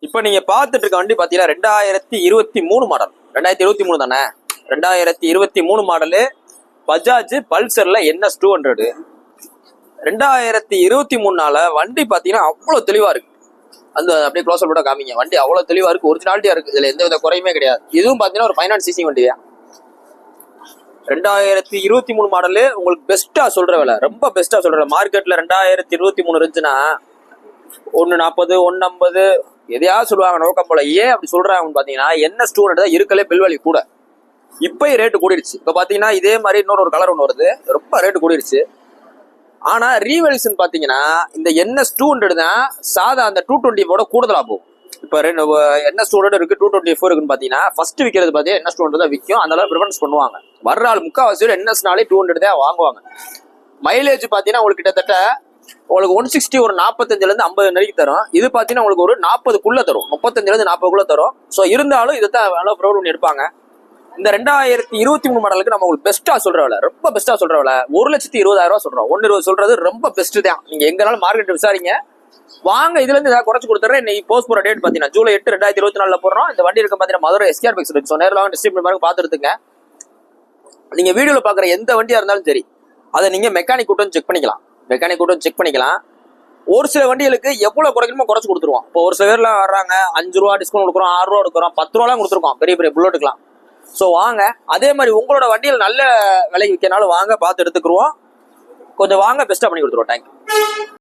இப்ப நீங்க பாத்துட்டு இருக்க வண்டி பாத்தீங்கன்னா 2023 மாடல். 2023 தானே? 2023 மாடலு பஜாஜ் பல்சர்ல NS 200. 2023 வண்டி பாத்தீங்கன்னா அவ்வளவு தெளிவா இருக்கு. அந்த அப்படியே க்ளோஸ் போட காமிங்க. வண்டி அவ்வளவு தெளிவா இருக்கு, ஒரிஜினாலிட்டியா இருக்கு. இதுல எந்த வித குறையுமே கிடையாது. இதுவும் பாத்தீங்கன்னா ஒரு ஃபைனான்ஸ் சிசி வண்டியா. 2023 மாடலு உங்களுக்கு பெஸ்டா சொல்ற விலை, ரொம்ப பெஸ்டா சொல்ற. மார்க்கெட்ல 2023 இருந்துச்சுன்னா 140 150 எதையாவது சொல்லுவாங்க நோக்கம் போல. ஏன் அப்படி சொல்றாங்கன்னு பாத்தீங்கன்னா NS 200 தான் இருக்கலே பில்வலி கூட. இப்பயும் ரேட்டு கூடிடுச்சு. இப்ப பாத்தீங்கன்னா இதே மாதிரி இன்னொரு கலர் ஒன்று வருது, ரொம்ப ரேட்டு கூடிடுச்சு. ஆனா ரீவெல்யூஷன் பாத்தீங்கன்னா இந்த NS 200 தான் சாதா அந்த 220 கூடுதலா போகும். இப்ப NS 200 இருக்கு, 224 இருக்குன்னு பாத்தீங்கன்னா ஃபர்ஸ்ட் விற்கிறது பாத்தீங்கன்னா NS 200 தான் விற்கும். அந்த அளவு ப்ரிஃபரன்ஸ் பண்ணுவாங்க. வர்ற ஆள் முக்கால்வாசி NS-நாலே 200 தான் வாங்குவாங்க. மைலேஜ் பாத்தீங்கன்னா உங்களுக்கு கிட்டத்தட்ட உங்களுக்கு 160 ஒரு 45ல இருந்து 50 நெருக்கி தரும். இது பாத்தீங்கன்னா உங்களுக்கு ஒரு 40க்குள்ள தரும், 35ல இருந்து 40க்குள்ள தரும். ஸோ இருந்தாலும் இதைத்தான் எவ்வளவு ப்ராப்ளம் எடுப்பாங்க. இந்த 2023 மாடலுக்கு நம்ம உங்களுக்கு பெஸ்டா சொல்ற விலை, ரொம்ப பெஸ்டா சொல்ற விலை 1,20,000 சொல்றோம். 1,20,000 சொல்றது ரொம்ப பெஸ்ட் தான். நீங்க எங்கனாலும் மார்க்கெட் விசாரிங்க, வாங்க. இதுல இருந்து ஏதாவது குறைச்சு கொடுத்துறேன். இன்னைக்கு போஸ்ட் போற டேட் பாத்தீங்கன்னா ஜூலை 8 2024 போடுறோம். இந்த வண்டி இருக்க பாத்தீங்கன்னா மதுரை SKR பைக்ஸ் இருக்கு. நேரில் டிஸ்ட்ரிபியூட் மாதிரி பாத்துருங்க. நீங்க வீடியோல பாக்குற எந்த வண்டியா இருந்தாலும் சரி, அதை நீங்க மெக்கானிக் கூட்டம் செக் பண்ணிக்கலாம். மெக்கானிக் கூட்டம் செக் பண்ணிக்கலாம். ஒரு சில வண்டிகளுக்கு எவ்வளவு குறைக்கணுமோ குறைச்சு கொடுத்துருவோம். இப்போ ஒரு சில பேர்லாம் வர்றாங்க 5 ரூபா டிஸ்கவுண்ட் கொடுக்குறோம், 6 ரூபா கொடுக்குறோம், 10 ரூபாலாம் கொடுத்துருக்கோம் பெரிய பெரிய புல்லட்டுக்கலாம். ஸோ வாங்க. அதே மாதிரி உங்களோட வண்டியில் நல்ல விலைக்கு விற்கனாலும் வாங்க, பார்த்து எடுத்துக்குருவோம். கொஞ்சம் வாங்க, பெஸ்ட்டாக பண்ணி கொடுத்துருவோம். தேங்க்யூ.